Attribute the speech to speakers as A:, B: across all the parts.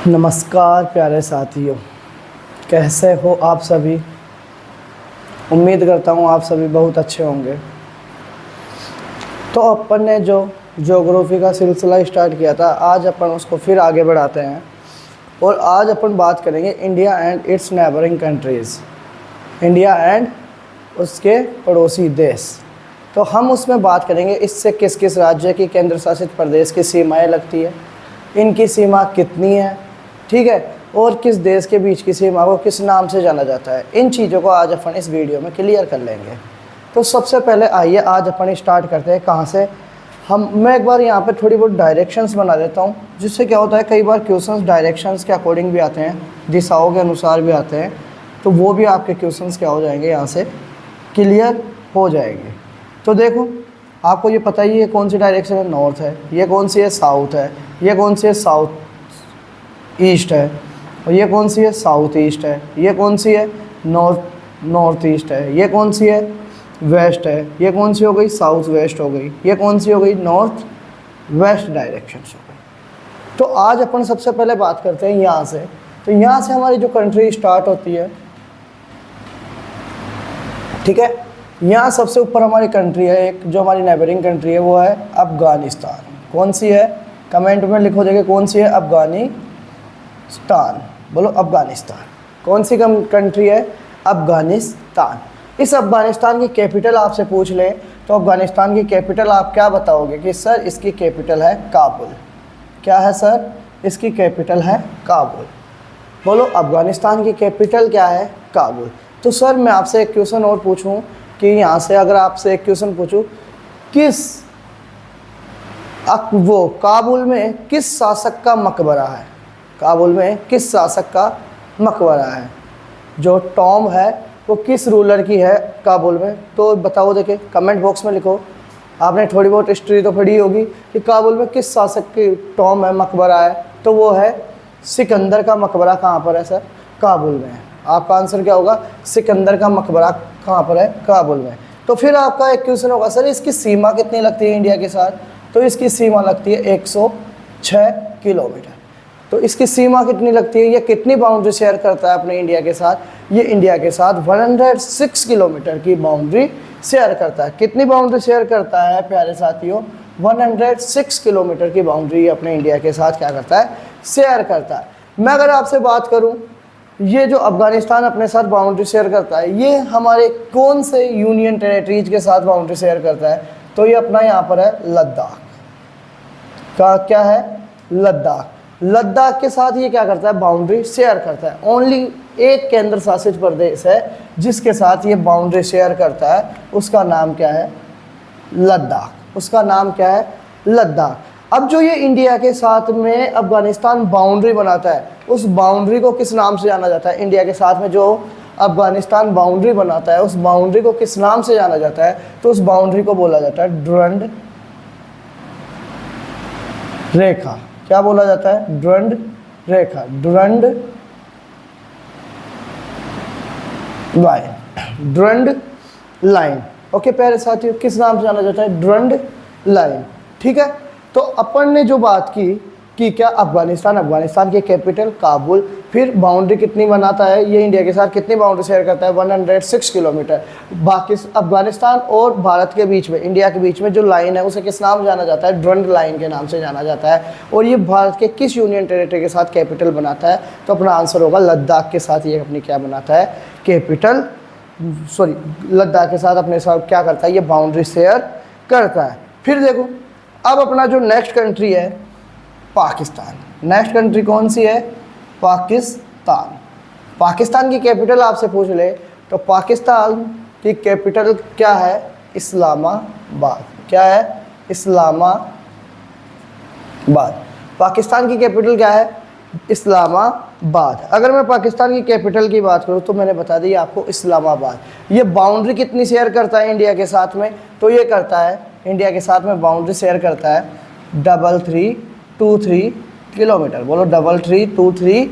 A: नमस्कार प्यारे साथियों, कैसे हो आप सभी। उम्मीद करता हूँ आप सभी बहुत अच्छे होंगे। तो अपन ने जो ज्योग्राफी का सिलसिला स्टार्ट किया था, आज अपन उसको फिर आगे बढ़ाते हैं और आज अपन बात करेंगे India and it's neighbouring countries, India and उसके पड़ोसी देश। तो हम उसमें बात करेंगे इससे किस किस राज्य की केंद्र शासित प्रदेश की सीमाएँ लगती है, इनकी सीमा कितनी है, ठीक है, और किस देश के बीच की सीमा को किस नाम से जाना जाता है। इन चीज़ों को आज अपन इस वीडियो में क्लियर कर लेंगे। तो सबसे पहले आइए आज अपन स्टार्ट करते हैं कहाँ से। मैं एक बार यहाँ पे थोड़ी बहुत डायरेक्शंस बना देता हूँ, जिससे क्या होता है कई बार क्वेश्चंस डायरेक्शंस के अकॉर्डिंग भी आते हैं, दिशाओं के अनुसार भी आते हैं, तो वो भी आपके क्वेश्चंस क्या हो जाएंगे, यहाँ से क्लियर हो जाएंगे। तो देखो, आपको ये पता ही है कौन सी डायरेक्शन है, नॉर्थ है, ये कौन सी है, साउथ है, ये कौन सी है, साउथ ईस्ट है, और ये कौन सी है, साउथ ईस्ट है, ये कौन सी है, नॉर्थ ईस्ट है, ये कौन सी है, वेस्ट है, ये कौन सी हो गई, साउथ वेस्ट हो गई, ये कौन सी हो गई, नॉर्थ वेस्ट डायरेक्शन हो गई। तो आज अपन सबसे पहले बात करते हैं यहाँ से। तो यहाँ से हमारी जो कंट्री स्टार्ट होती है, ठीक है, यहाँ सबसे ऊपर हमारी कंट्री है एक, जो हमारी नेबरिंग कंट्री है, वो है अफगानिस्तान। कौन सी है, कमेंट में लिखो जगह कौन सी है, अफगानिस्तान। बोलो अफगानिस्तान। कौन सी कंट्री है, अफगानिस्तान। इस अफगानिस्तान की कैपिटल आपसे पूछ ले तो अफगानिस्तान की कैपिटल आप क्या बताओगे कि सर इसकी कैपिटल है काबुल। क्या है सर, इसकी कैपिटल है काबुल। बोलो अफगानिस्तान की कैपिटल क्या है, काबुल। तो सर मैं आपसे एक क्वेश्चन और पूछूं कि यहाँ से अगर आपसे एक क्वेश्चन पूछूं, वो काबुल में किस शासक का मकबरा है, काबुल में किस शासक का मकबरा है, जो टॉम है वो किस रूलर की है काबुल में, तो बताओ। देखे कमेंट बॉक्स में लिखो। आपने थोड़ी बहुत हिस्ट्री तो पढ़ी होगी कि काबुल में किस शासक की टॉम है, मकबरा है, तो वो है सिकंदर का मकबरा। कहाँ पर है सर, काबुल में है। आपका आंसर क्या होगा, सिकंदर का मकबरा कहाँ पर है, काबुल में। तो फिर आपका एक क्वेश्चन होगा, सर इसकी सीमा कितनी लगती है इंडिया के साथ, तो इसकी सीमा लगती है 106 किलोमीटर। तो इसकी सीमा कितनी लगती है, ये कितनी बाउंड्री शेयर करता है अपने इंडिया के साथ, ये इंडिया के साथ 106 किलोमीटर की बाउंड्री शेयर करता है। कितनी बाउंड्री शेयर करता है प्यारे साथियों, 106 किलोमीटर की बाउंड्री अपने इंडिया के साथ क्या करता है, शेयर करता है। मैं अगर आपसे बात करूं, ये जो अफगानिस्तान अपने साथ बाउंड्री शेयर करता है, ये हमारे कौन से यूनियन टेरिटरीज के साथ बाउंड्री शेयर करता है, तो ये अपना यहाँ पर है लद्दाख का, क्या है, लद्दाख। लद्दाख के साथ ये क्या करता है, बाउंड्री शेयर करता है। ओनली एक केंद्र शासित प्रदेश है जिसके साथ ये बाउंड्री शेयर करता है, उसका नाम क्या है, लद्दाख। उसका नाम क्या है, लद्दाख। अब जो ये इंडिया के साथ में अफगानिस्तान बाउंड्री बनाता है, उस बाउंड्री को किस नाम से जाना जाता है, इंडिया के साथ में जो अफगानिस्तान बाउंड्री बनाता है उस बाउंड्री को किस नाम से जाना जाता है, तो उस बाउंड्री को बोला जाता है डुरंड रेखा। क्या बोला जाता है, डुरंड रेखा, Durand line, Durand line. Okay प्यारे साथियों, किस नाम से जाना जाता है, डुरंड लाइन। ठीक है, तो अपन ने जो बात की कि क्या अफगानिस्तान की कैपिटल काबुल, फिर बाउंड्री कितनी बनाता है, ये इंडिया के साथ कितनी बाउंड्री शेयर करता है, 106 किलोमीटर। बाकी अफगानिस्तान और भारत के बीच में, इंडिया के बीच में जो लाइन है उसे किस नाम से जाना जाता है, डुरंड लाइन के नाम से जाना जाता है। और ये भारत के किस यूनियन टेरिटरी के साथ कैपिटल बनाता है, तो अपना आंसर होगा लद्दाख के साथ ये अपनी क्या बनाता है, कैपिटल, सॉरी, लद्दाख के साथ अपने साथ क्या करता है, ये बाउंड्री शेयर करता है। फिर देखो, अब अपना जो नेक्स्ट कंट्री है पाकिस्तान। नेक्स्ट कंट्री कौन सी है, पाकिस्तान। पाकिस्तान की कैपिटल आपसे पूछ ले तो पाकिस्तान की कैपिटल क्या है, इस्लामाबाद। क्या है, इस्लामाबाद। पाकिस्तान की कैपिटल क्या है, इस्लामाबाद। अगर मैं पाकिस्तान की कैपिटल की बात करूं तो मैंने बता दी आपको इस्लामाबाद। ये बाउंड्री कितनी शेयर करता है इंडिया के साथ में, तो ये करता है इंडिया के साथ में बाउंड्री शेयर करता है 3323 किलोमीटर। बोलो 3323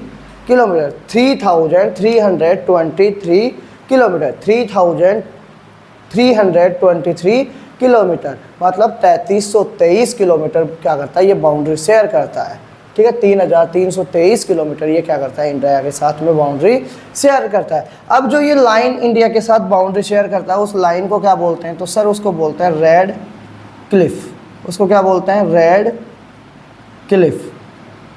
A: किलोमीटर, 3323 किलोमीटर, 3323 किलोमीटर, मतलब 3323 किलोमीटर क्या करता है, ये बाउंड्री शेयर करता है। ठीक है। 3323 किलोमीटर ये क्या करता है, इंडिया के साथ में बाउंड्री शेयर करता है। अब जो ये लाइन इंडिया के साथ बाउंड्री शेयर करता है, उस लाइन को क्या बोलते हैं, तो सर उसको बोलते हैं रेड क्लिफ। उसको क्या बोलते हैं, रेड क्लिफ,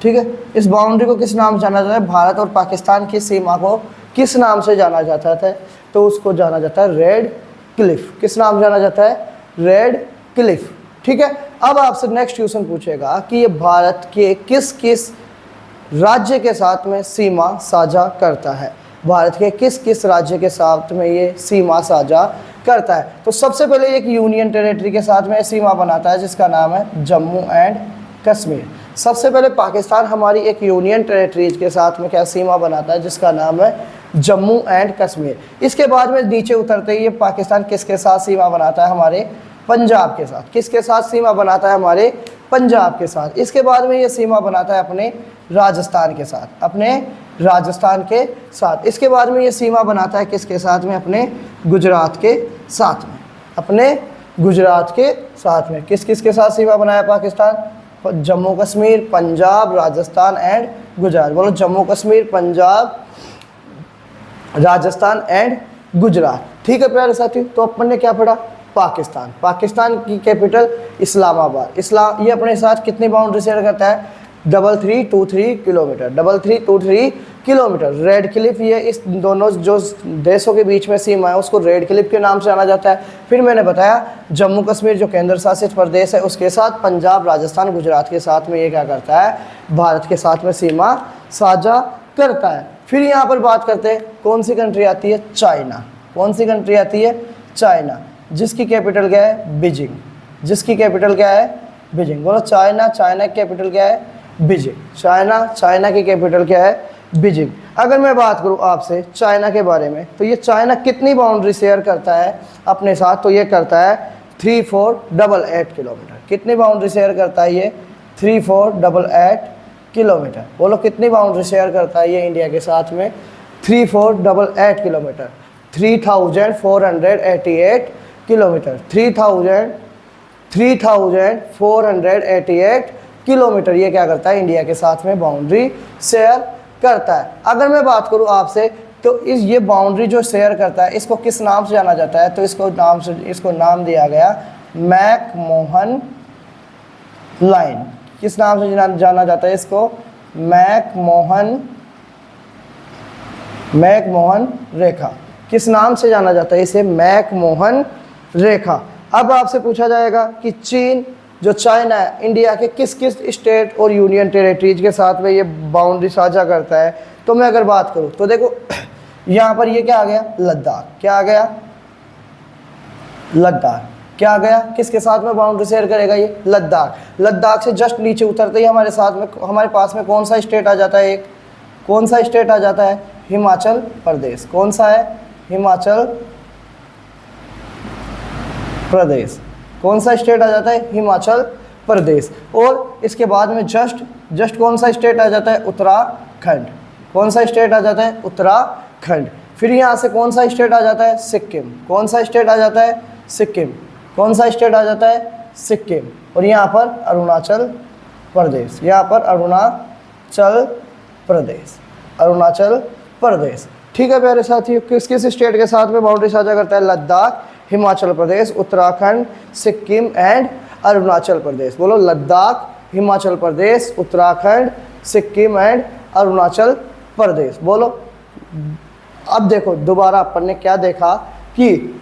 A: ठीक है। इस बाउंड्री को किस नाम से जाना जाता है, भारत और पाकिस्तान की सीमा को किस नाम से जाना जाता है, तो उसको जाना जाता है रेड क्लिफ। किस नाम से जाना जाता है, रेड क्लिफ, ठीक है। अब आपसे नेक्स्ट क्वेश्चन पूछेगा कि ये भारत के किस किस राज्य के साथ में सीमा साझा करता है, भारत के किस किस राज्य के साथ में ये सीमा साझा करता है। तो सबसे पहले एक यूनियन टेरिटरी के साथ में सीमा बनाता है जिसका नाम है जम्मू एंड कश्मीर। सबसे पहले पाकिस्तान हमारी एक यूनियन टेरिटरीज के साथ में क्या सीमा बनाता है जिसका नाम है जम्मू एंड कश्मीर। इसके बाद में नीचे उतरते ही ये पाकिस्तान किसके साथ सीमा बनाता है, हमारे पंजाब के साथ। किसके साथ सीमा बनाता है, हमारे पंजाब के साथ। इसके बाद में ये सीमा बनाता है अपने राजस्थान के साथ, अपने राजस्थान के साथ। इसके बाद में ये सीमा बनाता है किसके साथ में, अपने गुजरात के साथ में, अपने गुजरात के साथ में। किस किस के साथ सीमा बनाया पाकिस्तान, जम्मू कश्मीर, पंजाब, राजस्थान एंड गुजरात। बोलो जम्मू कश्मीर, पंजाब, राजस्थान एंड गुजरात, ठीक है प्यारे साथी। तो अपन ने क्या पढ़ा, पाकिस्तान। पाकिस्तान की कैपिटल इस्लामाबाद। ये अपने साथ कितनी बाउंड्री शेयर करता है, 3323 किलोमीटर, 3323 किलोमीटर। रेड क्लिफ, ये इस दोनों जो देशों के बीच में सीमा है उसको रेड क्लिफ के नाम से जाना जाता है। फिर मैंने बताया जम्मू कश्मीर जो केंद्र शासित प्रदेश है उसके साथ, पंजाब, राजस्थान, गुजरात के साथ में ये क्या करता है, भारत के साथ में सीमा साझा करता है। फिर यहाँ पर बात करते हैं कौन सी कंट्री आती है, चाइना। कौन सी कंट्री आती है, चाइना, जिसकी कैपिटल क्या है, बीजिंग। जिसकी कैपिटल क्या है, बीजिंग। बोलो चाइना, चाइना की कैपिटल क्या है, बीजिंग। चाइना, चाइना की कैपिटल क्या है, बीजिंग। अगर मैं बात करूँ आपसे चाइना के बारे में, तो ये चाइना कितनी बाउंड्री शेयर करता है अपने साथ, तो ये करता है 3488 किलोमीटर। कितनी बाउंड्री शेयर करता है ये, 3488 किलोमीटर। बोलो कितनी बाउंड्री शेयर करता है ये इंडिया के साथ में, 3488 किलोमीटर, 3488 किलोमीटर, 3488 किलोमीटर ये क्या करता है, इंडिया के साथ में बाउंड्री शेयर करता है। अगर मैं बात करूं आपसे तो ये बाउंड्री जो शेयर करता है इसको किस नाम से जाना जाता है, तो इसको नाम दिया गया मैकमोहन लाइन। किस नाम से जाना जाता है इसको, मैकमोहन रेखा। किस नाम से जाना जाता है इसे, मैकमोहन रेखा। अब आपसे पूछा जाएगा कि चीन जो चाइना है इंडिया के किस किस स्टेट और यूनियन टेरिटरीज के साथ में ये बाउंड्री साझा करता है। तो मैं अगर बात करूं तो देखो यहाँ पर ये क्या आ गया, लद्दाख। क्या आ गया, लद्दाख। क्या आ गया, किसके साथ में बाउंड्री शेयर करेगा ये, लद्दाख। लद्दाख से जस्ट नीचे उतरते ही हमारे पास में कौन सा स्टेट आ जाता है, एक कौन सा स्टेट आ जाता है, हिमाचल प्रदेश। कौन सा है, हिमाचल प्रदेश। कौन सा स्टेट आ जाता है, हिमाचल प्रदेश। और इसके बाद में जस्ट कौन सा स्टेट आ जाता है, उत्तराखंड। कौन सा स्टेट आ जाता है, उत्तराखंड। फिर यहाँ से कौन सा स्टेट आ जाता है, सिक्किम। कौन सा स्टेट आ जाता है, सिक्किम। कौन सा स्टेट आ जाता है, सिक्किम। और यहाँ पर अरुणाचल प्रदेश। यहाँ पर अरुणाचल प्रदेश। ठीक है प्यारे साथियों, किस किस स्टेट के साथ में बाउंड्री साझा करता है, लद्दाख, हिमाचल प्रदेश, उत्तराखंड, सिक्किम एंड अरुणाचल प्रदेश। बोलो लद्दाख, हिमाचल प्रदेश, उत्तराखंड, सिक्किम एंड अरुणाचल प्रदेश। बोलो। अब देखो दोबारा अपन ने क्या देखा कि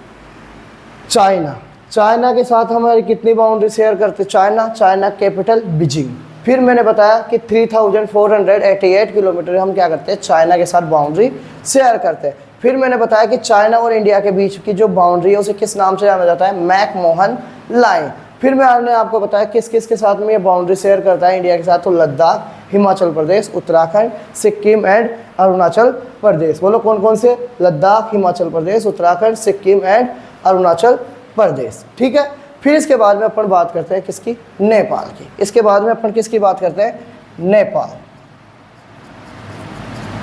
A: चाइना के साथ हमारी कितनी बाउंड्री शेयर करते, चाइना कैपिटल बीजिंग। फिर मैंने बताया कि 3488 किलोमीटर हम क्या करते हैं, चाइना के साथ बाउंड्री शेयर करते हैं। फिर मैंने बताया कि चाइना और इंडिया के बीच की जो बाउंड्री है उसे किस नाम से जाना जाता है, मैकमोहन लाइन। फिर मैंने आपको बताया किस किस के साथ में ये बाउंड्री शेयर करता है इंडिया के साथ, तो लद्दाख, हिमाचल प्रदेश, उत्तराखंड, सिक्किम एंड अरुणाचल प्रदेश। बोलो कौन कौन से, लद्दाख, हिमाचल प्रदेश, उत्तराखंड, सिक्किम एंड अरुणाचल प्रदेश। ठीक है। फिर इसके बाद में अपन बात करते हैं किसकी, नेपाल की। इसके बाद में अपन किसकी बात करते हैं, नेपाल।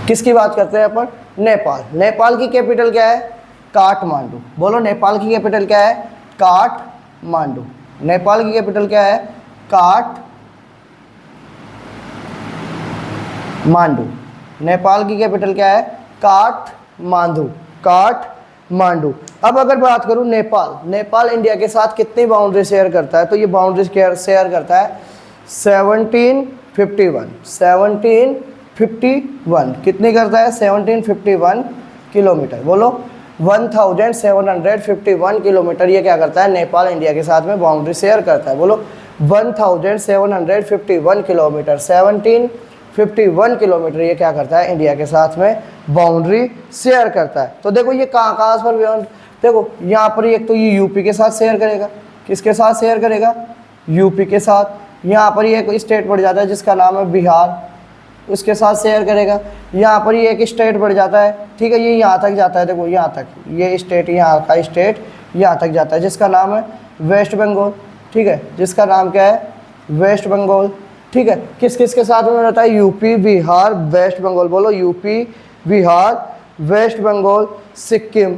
A: किसकी बात करते हैं अपन, नेपाल। नेपाल की कैपिटल क्या है, काठमांडू। बोलो नेपाल की कैपिटल क्या है, काठमांडू। नेपाल की कैपिटल क्या है, मांडू। नेपाल की कैपिटल क्या है? काठमांडू, काठमांडू। अब अगर बात करूं नेपाल, नेपाल इंडिया के साथ कितनी बाउंड्री शेयर करता है? तो ये बाउंड्री शेयर करता है 1751, 1751 कितनी करता है? 1751 किलोमीटर। बोलो 1751 किलोमीटर ये क्या करता है? नेपाल इंडिया के साथ में बाउंड्री शेयर करता है। बोलो 1751 किलोमीटर, 1751 किलोमीटर ये क्या करता है? इंडिया के साथ में बाउंड्री शेयर करता है। तो देखो ये कहाँ कहाँ पर, देखो यहाँ पर एक तो ये यूपी के साथ शेयर करेगा। किसके साथ शेयर करेगा? यूपी के साथ। यहाँ पर ये एक स्टेट पड़ जाता है जिसका नाम है बिहार, उसके साथ शेयर करेगा। यहाँ पर ये एक स्टेट पड़ जाता है, ठीक है, ये यहाँ तक जाता है। देखो यहाँ तक ये स्टेट, यहाँ का स्टेट यहाँ तक जाता है जिसका नाम है वेस्ट बंगाल, ठीक है, जिसका नाम क्या है? वेस्ट बंगाल, ठीक है। किस किस के साथ में रहता है? UP, Bihar, West Bengal. बोलो यूपी, बिहार, वेस्ट बंगाल, सिक्किम,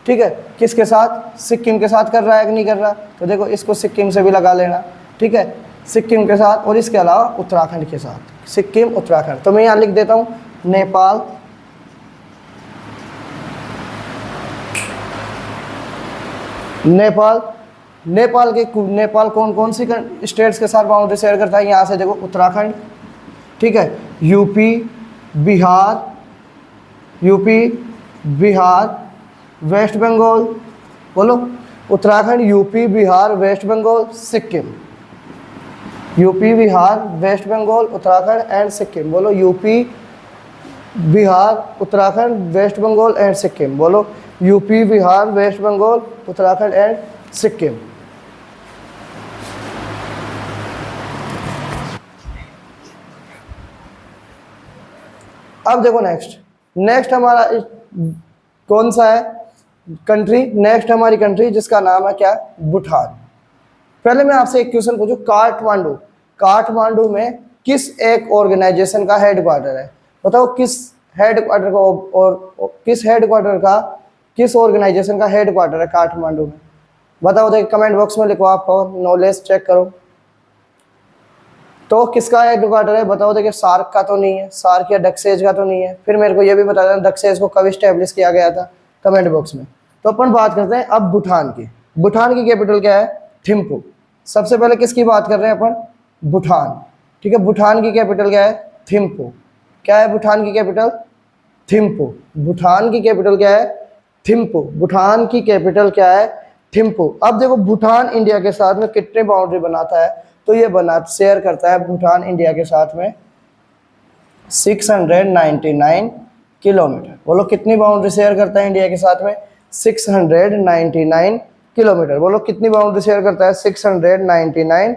A: ठीक है। किसके साथ? सिक्किम के साथ कर रहा है कि नहीं कर रहा? तो देखो इसको सिक्किम से भी लगा लेना, ठीक है, सिक्किम के साथ। और इसके अलावा उत्तराखंड के साथ, सिक्किम, उत्तराखंड। तो मैं यहाँ लिख देता हूँ नेपाल, नेपाल, नेपाल कौन कौन सी स्टेट्स के साथ बाउंड्री शेयर करता है? यहाँ से देखो उत्तराखंड, ठीक है, यूपी, बिहार, वेस्ट बंगाल। बोलो Uttarakhand, UP, Bihar, West Bengal, Sikkim. UP, Bihar, West Bengal, Uttarakhand and Sikkim. बोलो UP, Bihar, Uttarakhand, West Bengal and Sikkim. बोलो UP, Bihar, West Bengal, Uttarakhand and Sikkim. अब देखो नेक्स्ट हमारा कौन सा है? कंट्री। नेक्स्ट हमारी कंट्री जिसका नाम है क्या? भूटान। पहले मैं आपसे एक क्वेश्चन पूछूं, काठमांडू में किस एक ऑर्गेनाइजेशन का हेडक्वार्टर है? बताओ किस हेडक्वार्टर का, और किस ऑर्गेनाइजेशन का हेडक्वार्टर है काठमांडू में? बताओ, देखिए कमेंट बॉक्स में लिखो, आप नॉलेज चेक करो। तो किसका हेडक्वार्टर है? बताओ। देखिए सार्क का तो नहीं है, सार्क या डक्सेज का तो नहीं है। फिर मेरे को ये भी बता देना डक्सेज को कब स्टैब्लिश किया गया था, कमेंट बॉक्स में। तो अपन बात करते हैं अब भूटान की। भूटान की कैपिटल क्या है? थिम्पू। सबसे पहले किसकी बात कर रहे हैं अपन? भूटान, ठीक है। भूटान की कैपिटल क्या है? थिम्पू। क्या है भूटान की कैपिटल? थिम्पू। भूटान की कैपिटल क्या है? थिम्पू। भूटान की कैपिटल क्या है? थिम्पू। अब देखो भूटान इंडिया के साथ में कितने बाउंड्री बनाता है? तो ये शेयर करता है भूटान इंडिया के साथ में 699 किलोमीटर। बोलो कितनी बाउंड्री शेयर करता है इंडिया के साथ में? 699 किलोमीटर। बोलो कितनी बाउंड्री शेयर करता है? 699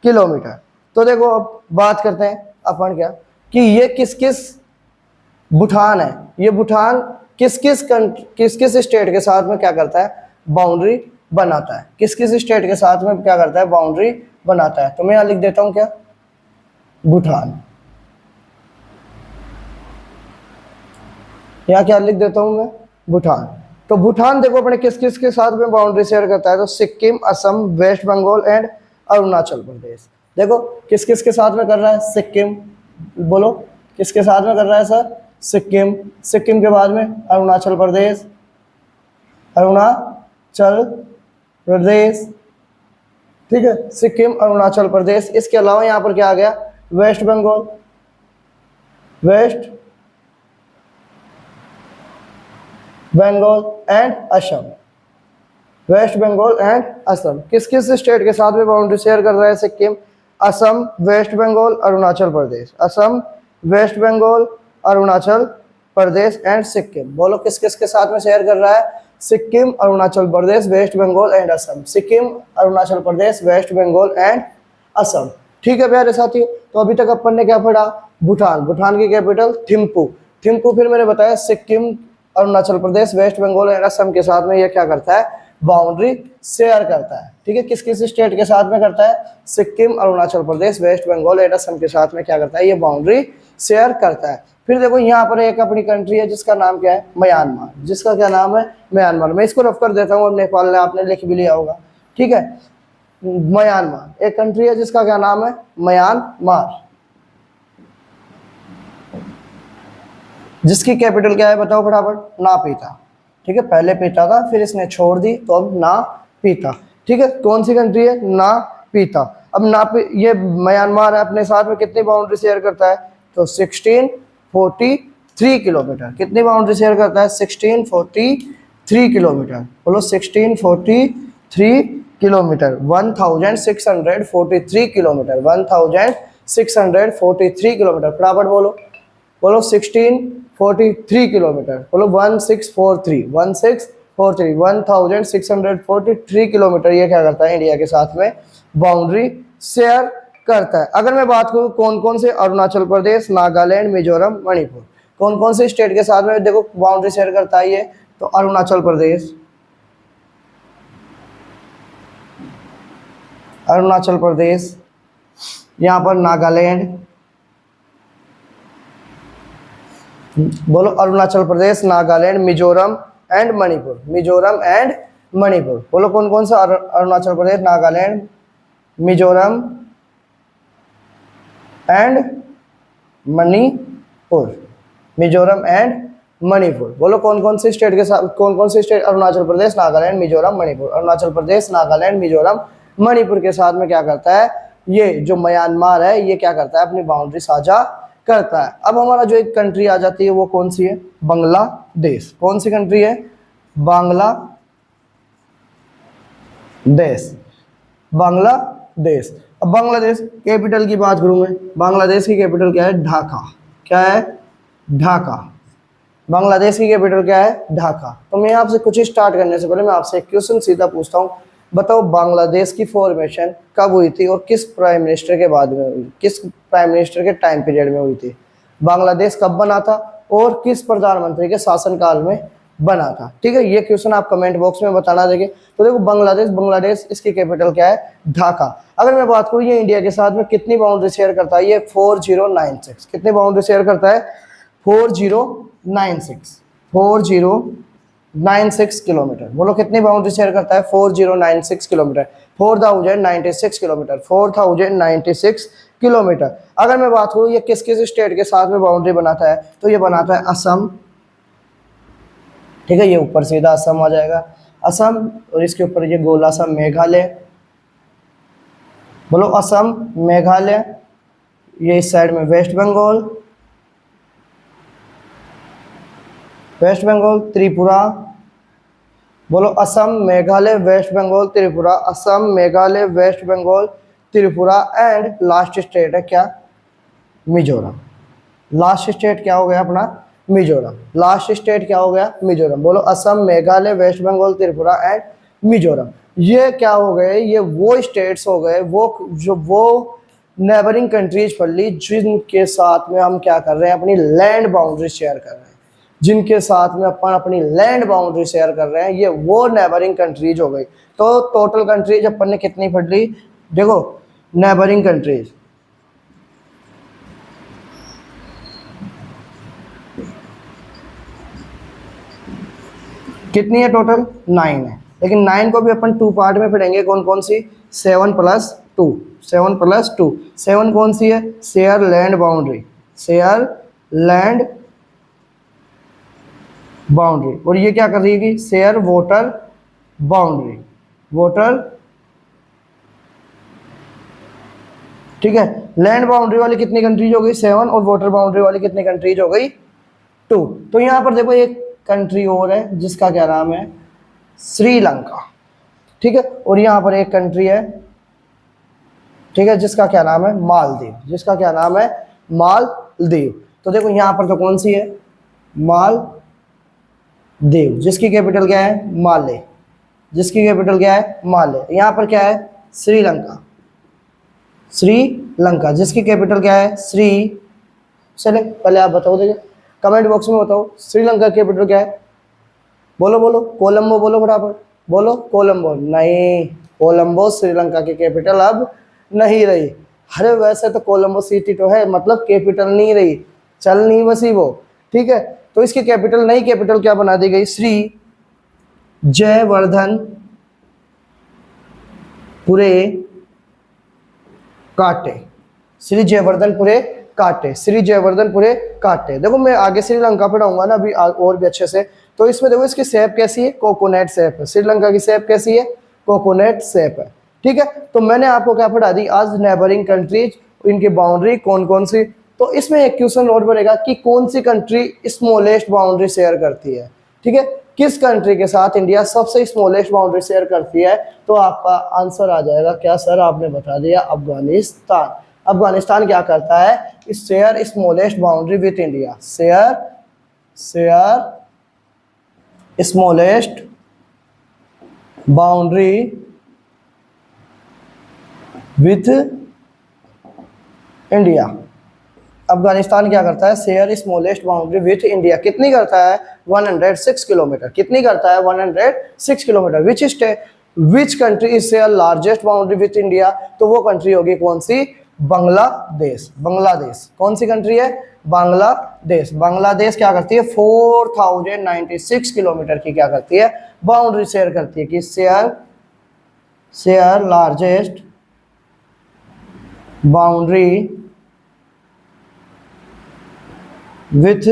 A: किलोमीटर। तो देखो अब बात करते हैं अपन क्या कि ये किस किस भूटान है, ये भूटान किस किस स्टेट के साथ में क्या करता है? बाउंड्री बनाता है। किस किस स्टेट के साथ में क्या करता है? बाउंड्री बनाता है। तो मैं यहाँ लिख देता हूँ क्या? भूटान। यहाँ क्या लिख देता हूँ मैं? भूटान। तो भूटान देखो अपने किस किस के साथ में बाउंड्री शेयर करता है? तो सिक्किम, असम, वेस्ट बंगाल एंड अरुणाचल प्रदेश। देखो किस किस के साथ में कर रहा है? सिक्किम। बोलो किसके साथ में कर रहा है सर? सिक्किम। सिक्किम के बाद में अरुणाचल प्रदेश, ठीक है, सिक्किम, अरुणाचल प्रदेश। इसके अलावा यहाँ पर क्या आ गया? West Bengal, and Assam. West Bengal and Assam किस किस स्टेट के साथ में बाउंड्री शेयर कर रहा है? Sikkim, Assam, West Bengal, Arunachal Pradesh. Assam, West Bengal, Arunachal Pradesh and Sikkim. बोलो किस किस के साथ में शेयर कर रहा है? Sikkim, Arunachal Pradesh, West Bengal and Assam. Sikkim, Arunachal Pradesh, West Bengal and Assam. ठीक है प्यारे साथियों, तो अभी तक अपन ने क्या पढ़ा? भूटान। भूटान की कैपिटल थिम्पू। फिर मैंने बताया सिक्किम, अरुणाचल प्रदेश, वेस्ट बंगाल एंड असम के साथ में ये क्या करता है? बाउंड्री शेयर करता है। ठीक है, किस किस स्टेट के साथ में करता है? सिक्किम, अरुणाचल प्रदेश, वेस्ट बंगाल एंड असम के साथ में क्या करता है? ये बाउंड्री शेयर करता है। फिर देखो यहाँ पर एक अपनी कंट्री है जिसका नाम क्या है? म्यांमार। जिसका क्या नाम है? म्यांमार। मैं इसको रफ कर देता हूँ, नेपाल ने आपने लिख भी लिया होगा। ठीक है, म्यांमार एक कंट्री है जिसका क्या नाम है? म्यांमार। जिसकी कैपिटल क्या है बताओ फटाफट, नापीता। ठीक है, पहले पीता था फिर इसने छोड़ दी तो अब नापीता। ठीक है, कौन सी कंट्री है, नापीता। अब ये म्यांमार है, अपने साथ में कितनी बाउंड्री शेयर करता है, तो 1643 किलोमीटर। कितनी बाउंड्री शेयर करता है, 1643 किलोमीटर। बोलो 1643 किलोमीटर, 1643 किलोमीटर, 1643 किलोमीटर। फटाफट बोलो, बोलो 1643 किलोमीटर, बोलो 1643, 1643, 1643 किलोमीटर ये क्या करता है, इंडिया के साथ में बाउंड्री शेयर करता है। अगर मैं बात करूँ कौन कौन से, अरुणाचल प्रदेश, नागालैंड, मिजोरम, मणिपुर, कौन कौन से स्टेट के साथ में देखो बाउंड्री शेयर करता है ये, तो अरुणाचल प्रदेश, अरुणाचल प्रदेश, यहाँ पर नागालैंड, बोलो अरुणाचल प्रदेश, नागालैंड, मिजोरम एंड मणिपुर, मिजोरम एंड मणिपुर। बोलो कौन कौन सा, अरुणाचल प्रदेश, नागालैंड, मिजोरम एंड मणिपुर, मिजोरम एंड मणिपुर। बोलो कौन कौन से स्टेट के साथ, कौन कौन से स्टेट, अरुणाचल प्रदेश, नागालैंड, मिजोरम, मणिपुर। अरुणाचल प्रदेश, नागालैंड, मिजोरम, मणिपुर के साथ में क्या करता है, ये जो म्यांमार है ये क्या करता है, अपनी बाउंड्री साझा करता है। अब हमारा जो एक कंट्री आ जाती है वो कौन सी है, बांग्लादेश। कौन सी कंट्री है, बांग्लादेश, बांग्लादेश। अब बांग्लादेश कैपिटल की बात करूं मैं, बांग्लादेश की कैपिटल क्या है, ढाका। क्या है, ढाका। बांग्लादेश की कैपिटल क्या है, ढाका। तो मैं आपसे कुछ स्टार्ट करने से पहले मैं आपसे एक क्वेश्चन सीधा पूछता हूँ, बताओ बांग्लादेश की फॉर्मेशन कब हुई थी और किस प्राइम मिनिस्टर के बाद में हुई, किस प्राइम मिनिस्टर के टाइम पीरियड में हुई थी। बांग्लादेश कब बना था और किस प्रधानमंत्री के शासनकाल में बना था। ठीक है, ये क्वेश्चन आप कमेंट बॉक्स में बताना देंगे। तो देखो बांग्लादेश, बांग्लादेश इसकी कैपिटल क्या है, ढाका। अगर मैं बात करूँ ये इंडिया के साथ में कितनी बाउंड्री शेयर करता है, ये 4096। कितनी बाउंड्री शेयर करता है, 4096, 4096 किलोमीटर। बोलो कितनी बाउंड्री शेयर करता है, 4096 किलोमीटर, 4096 किलोमीटर, 4096 किलोमीटर। अगर मैं बात करूँ ये किस किस स्टेट के साथ में बाउंड्री बनाता है, तो ये बनाता है असम। ठीक है, ये ऊपर सीधा असम आ जाएगा, असम, और इसके ऊपर ये गोला सा मेघालय। बोलो असम, मेघालय, ये इस साइड में वेस्ट बंगाल, वेस्ट बंगाल, त्रिपुरा। बोलो Assam, Meghalaya, West Bengal, Tripura, Assam, Meghalaya, West Bengal, Tripura and last state है क्या, मिजोरम। लास्ट स्टेट क्या हो गया अपना, मिजोरम। लास्ट स्टेट क्या हो गया, मिजोरम। बोलो असम, मेघालय, वेस्ट बंगाल, त्रिपुरा एंड मिजोरम। ये क्या हो गए, ये वो स्टेट्स हो गए, वो नेबरिंग कंट्रीज पढ़ ली जिनके साथ में हम क्या कर रहे हैं, अपनी लैंड बाउंड्री शेयर कर रहे हैं, जिनके साथ में अपन अपनी लैंड बाउंड्री शेयर कर रहे हैं, ये वो नेबरिंग कंट्रीज हो गई। तो टोटल कंट्रीज अपन ने कितनी पढ़ ली, देखो नेबरिंग कंट्रीज, कितनी है टोटल, 9 है। लेकिन 9 को भी अपन 2 पार्ट में पढ़ेंगे, कौन कौन सी, 7+2, 7+2। 7 कौन सी है, share land boundary, share land boundary. और ये क्या कर रही है, शेयर वाटर बाउंड्री, वाटर। ठीक है, लैंड बाउंड्री वाली कितनी कंट्रीज हो गई, 7, और वाटर बाउंड्री वाली कितनी कंट्रीज हो गई, 2। तो यहाँ पर देखो एक कंट्री और है जिसका क्या नाम है, श्रीलंका। ठीक है, और यहाँ पर एक कंट्री है, ठीक है, जिसका क्या नाम है, मालदीव, जिसका क्या नाम है, मालदीव। तो देखो यहाँ पर तो कौन सी है, मालदीव, जिसकी कैपिटल क्या है, माले, जिसकी कैपिटल क्या है, माले। यहाँ पर क्या है, श्रीलंका, श्रीलंका, जिसकी कैपिटल क्या है, श्री। चले पहले आप बताओ, देखिए कमेंट बॉक्स में बताओ श्रीलंका कैपिटल क्या है, बोलो बोलो, कोलंबो, बोलो बराबर, बोलो कोलंबो। नहीं, कोलंबो श्रीलंका की कैपिटल अब नहीं रही। अरे वैसे तो कोलंबो सिटी तो है, मतलब कैपिटल नहीं रही, चल नहीं बसी वो। ठीक है, तो इसकी कैपिटल, नई कैपिटल क्या बना दी गई, श्री जयवर्धनपुरे काटे, श्री जयवर्धनपुरे कांटे, श्री जयवर्धनपुरे कांटे। देखो मैं आगे श्रीलंका पढ़ाऊंगा ना अभी और भी अच्छे से। तो इसमें देखो इसकी शेप कैसी है, कोकोनट शेप है। श्रीलंका की शेप कैसी है, कोकोनट शेप है। ठीक है, तो मैंने आपको क्या पढ़ा दी आज, नेबरिंग कंट्रीज, इनकी बाउंड्री कौन कौन सी। तो इसमें एक क्वेश्चन और बनेगा कि कौन सी कंट्री स्मॉलेस्ट बाउंड्री शेयर करती है। ठीक है, किस कंट्री के साथ इंडिया सबसे स्मॉलेस्ट बाउंड्री शेयर करती है। तो आपका आंसर आ जाएगा क्या सर, आपने बता दिया अफगानिस्तान। अफगानिस्तान क्या करता है, share smallest boundary with India, share smallest boundary with India. Afghanistan क्या करता है, share smallest boundary with India. कितनी करता है, 106 किलोमीटर। कितनी करता है, 106 kilometre. Which country is share largest boundary with India. तो वो कंट्री होगी कौन सी, बांग्लादेश। बांग्लादेश कौन सी कंट्री है, बांग्लादेश। बांग्लादेश क्या करती है, 4096 किलोमीटर की क्या करती है, बाउंड्री शेयर करती है। कि share largest boundary with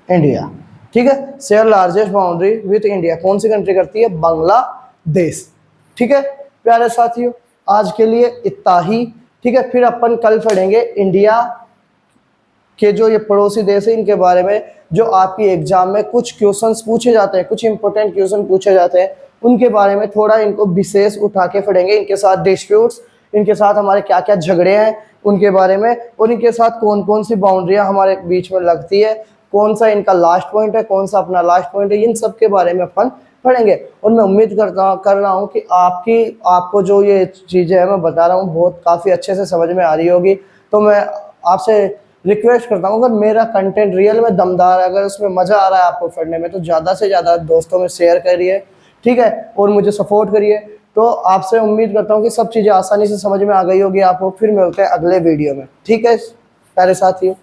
A: India. ठीक है, share largest boundary with India कौन सी कंट्री करती है, बांग्लादेश। ठीक है प्यारे साथियों, आज के लिए इतना ही। ठीक है, फिर अपन कल पढ़ेंगे इंडिया के जो ये पड़ोसी देश है इनके बारे में, जो आपकी एग्जाम में कुछ क्वेश्चंस पूछे जाते हैं, कुछ इंपॉर्टेंट क्वेश्चन पूछे जाते हैं, उनके बारे में थोड़ा इनको विशेष उठा के पढ़ेंगे। इनके साथ डिस्प्यूट्स, इनके साथ हमारे क्या क्या झगड़े हैं उनके बारे में, और इनके साथ कौन कौन सी बाउंड्रियां हमारे बीच में लगती है, कौन सा इनका लास्ट पॉइंट है, कौन सा अपना लास्ट पॉइंट है, इन सब के बारे में अपन पढ़ेंगे। और मैं उम्मीद कर रहा हूँ कि आपको जो ये चीज़ें हैं मैं बता रहा हूँ बहुत काफ़ी अच्छे से समझ में आ रही होगी। तो मैं आपसे रिक्वेस्ट करता हूँ, अगर मेरा कंटेंट रियल में दमदार है, अगर उसमें मज़ा आ रहा है आपको पढ़ने में, तो ज़्यादा से ज़्यादा दोस्तों में शेयर करिए। ठीक है, और मुझे सपोर्ट करिए। तो आपसे उम्मीद करता हूँ कि सब चीज़ें आसानी से समझ में आ गई होगी आपको। फिर मिलते हैं अगले वीडियो में। ठीक है प्यारे साथियों।